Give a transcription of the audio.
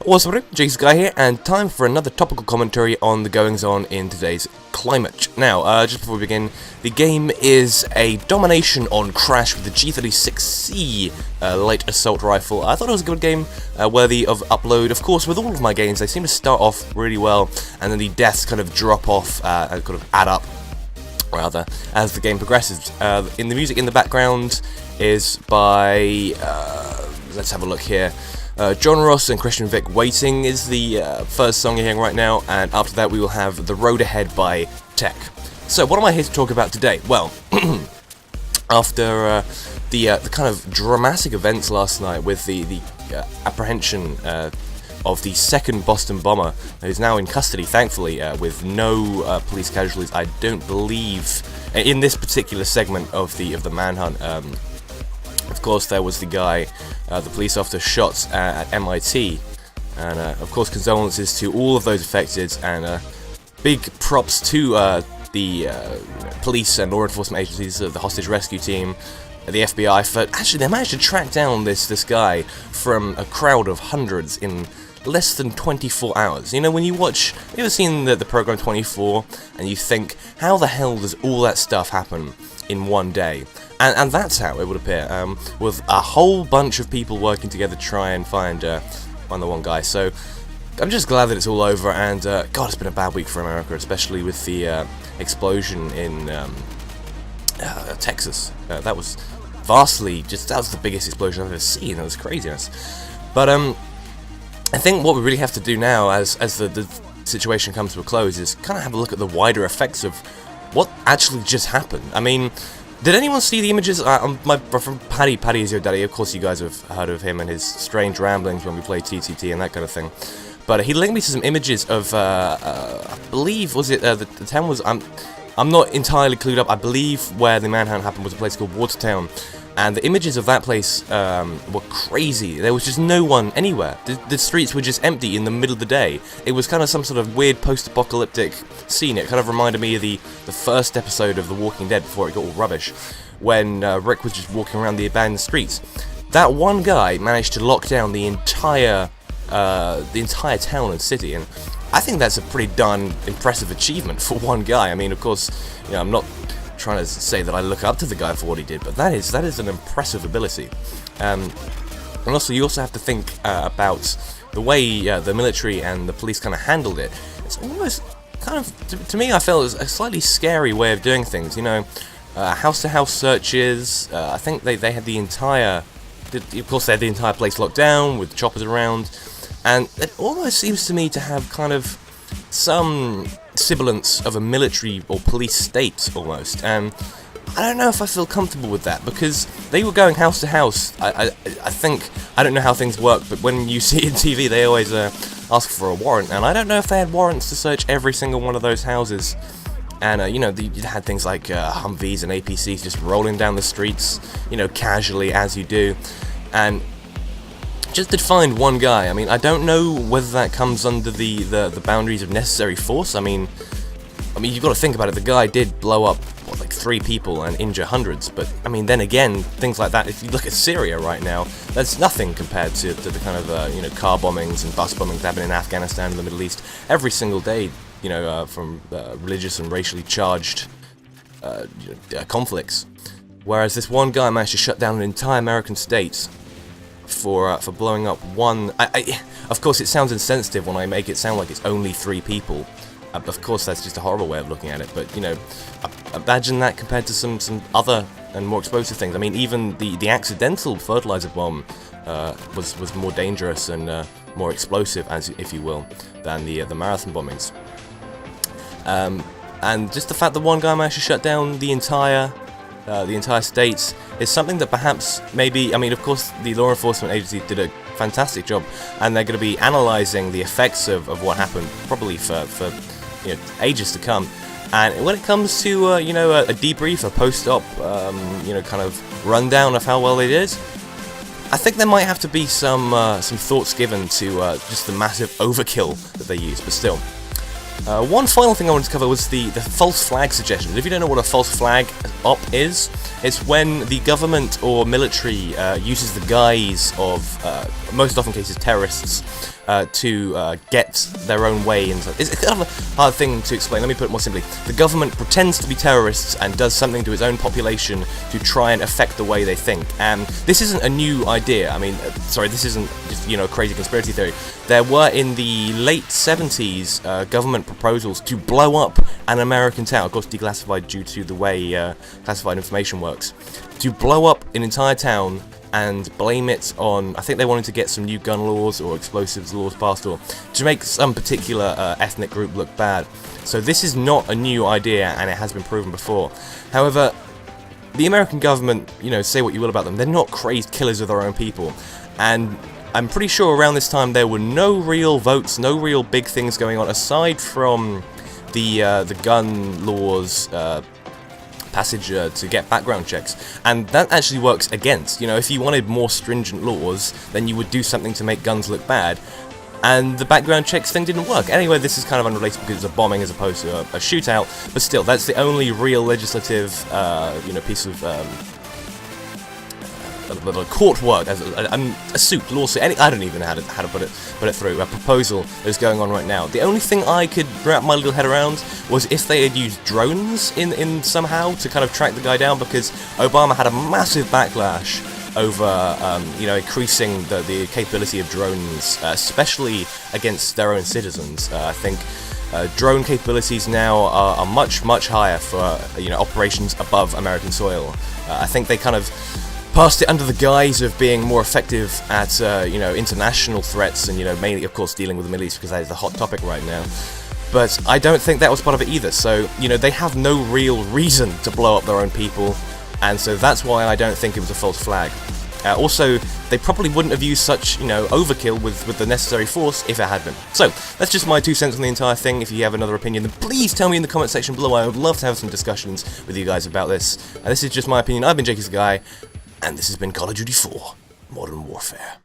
What's up, Dzhokhar here, and time for another topical commentary on the goings-on in today's climate. Now, just before we begin, the game is a domination on Crash with the G36C light assault rifle. I thought it was a good game, worthy of upload. Of course, with all of my games, they seem to start off really well, and then the deaths kind of drop off, and kind of add up, rather, as the game progresses. In the music in the background is by, let's have a look here. John Ross and Christian Vick, Waiting is the first song you're hearing right now, and after that we will have The Road Ahead by Tech. So what am I here to talk about today? Well, after the kind of dramatic events last night with the apprehension of the second Boston bomber, who is now in custody, thankfully, with no police casualties, I don't believe, in this particular segment of the manhunt. Of course, there was the guy, the police officer shot at MIT, and of course condolences to all of those affected, and big props to the police and law enforcement agencies, the hostage rescue team, the FBI, for actually they managed to track down this guy from a crowd of hundreds in less than 24 hours. You know, when you watch, have you ever seen the program 24, and you think, how the hell does all that stuff happen in one day? And that's how it would appear, with a whole bunch of people working together to try and find the one guy. So I'm just glad that it's all over, and God, it's been a bad week for America, especially with the explosion in Texas. That was vastly, that was the biggest explosion I've ever seen. That was craziness. But I think what we really have to do now, as the situation comes to a close, is kind of have a look at the wider effects of what actually just happened. I mean, did anyone see the images? From Paddy is your daddy. Of course, you guys have heard of him and his strange ramblings when we play TTT and that kind of thing. But he linked me to some images of, I believe, was it the town was? I'm not entirely clued up. I believe where the manhunt happened was a place called Watertown, and the images of that place were crazy. There was just no one anywhere. The streets were just empty in the middle of the day. It was kind of some sort of weird post-apocalyptic scene. It kind of reminded me of the first episode of The Walking Dead before it got all rubbish, when Rick was just walking around the abandoned streets. That one guy managed to lock down the entire town and city, and I think that's a pretty darn impressive achievement for one guy. I mean, of course, you know, I'm not trying to say that I look up to the guy for what he did, but that is an impressive ability. And also, you also have to think about the way the military and the police kind of handled it. It's almost kind of, to me, I felt it was a slightly scary way of doing things. You know, house-to-house searches. I think they had the entire, of course, they had the entire place locked down with choppers around, and it almost seems to me to have kind of some semblance of a military or police state, almost. I don't know if I feel comfortable with that, because they were going house to house. I think, I don't know how things work, but when you see it in TV, they always ask for a warrant, and I don't know if they had warrants to search every single one of those houses. And, you know, you had things like Humvees and APCs just rolling down the streets, you know, casually, as you do. And just to find one guy, I mean, I don't know whether that comes under the boundaries of necessary force. I mean, you've got to think about it. The guy did blow up, what, like 3 people and injure hundreds. But, I mean, then again, things like that, if you look at Syria right now, that's nothing compared to the kind of, you know, car bombings and bus bombings that happen in Afghanistan and the Middle East every single day, you know, from religious and racially charged conflicts. Whereas this one guy managed to shut down an entire American state for blowing up one. Of course, it sounds insensitive when I make it sound like it's only 3 people. Of course, that's just a horrible way of looking at it. But, you know, imagine that compared to some other and more explosive things. I mean, even the accidental fertilizer bomb was more dangerous and more explosive, as if you will, than the marathon bombings. And just the fact that one guy managed to shut down the entire state is something that perhaps maybe, I mean, of course, the law enforcement agency did a fantastic job, and they're going to be analysing the effects of what happened probably for you know, ages to come. And when it comes to you know, a debrief, a post-op, you know, kind of rundown of how well they did, I think there might have to be some thoughts given to just the massive overkill that they used. But still, One final thing I wanted to cover was the false flag suggestion. If you don't know what a false flag op is, it's when the government or military uses the guise of, most often cases, terrorists to get their own way. It's kind of a hard thing to explain. Let me put it more simply. The government pretends to be terrorists and does something to its own population to try and affect the way they think. And this isn't a new idea. I mean, sorry, this isn't just, a crazy conspiracy theory. There were, in the late 70s, government proposals to blow up an American town, of course declassified due to the way classified information works, to blow up an entire town and blame it on, I think they wanted to get some new gun laws or explosives laws passed, or to make some particular ethnic group look bad. So this is not a new idea, and it has been proven before. However, the American government, say what you will about them, they're not crazed killers of their own people, and I'm pretty sure around this time there were no real votes, no real big things going on, aside from the gun laws passage to get background checks, and that actually works against. If you wanted more stringent laws, then you would do something to make guns look bad, and the background checks thing didn't work. Anyway, this is kind of unrelated because it's a bombing as opposed to a shootout, but still, that's the only real legislative, piece of court work, a suit, lawsuit, I don't even know how to put it through, a proposal that's going on right now. The only thing I could wrap my little head around was if they had used drones in somehow to kind of track the guy down, because Obama had a massive backlash over, increasing the capability of drones, especially against their own citizens. I think drone capabilities now are much, much higher for, operations above American soil. I think they kind of passed it under the guise of being more effective at, international threats, and, mainly, of course, dealing with the Middle East, because that is the hot topic right now. But I don't think that was part of it either, so, they have no real reason to blow up their own people, and so that's why I don't think it was a false flag. Also, they probably wouldn't have used such, overkill with the necessary force if it had been. So, that's just my 2 cents on the entire thing. If you have another opinion, then please tell me in the comment section below. I would love to have some discussions with you guys about this. This is just my opinion. I've been Jakey's Guy, and this has been Call of Duty 4 Modern Warfare.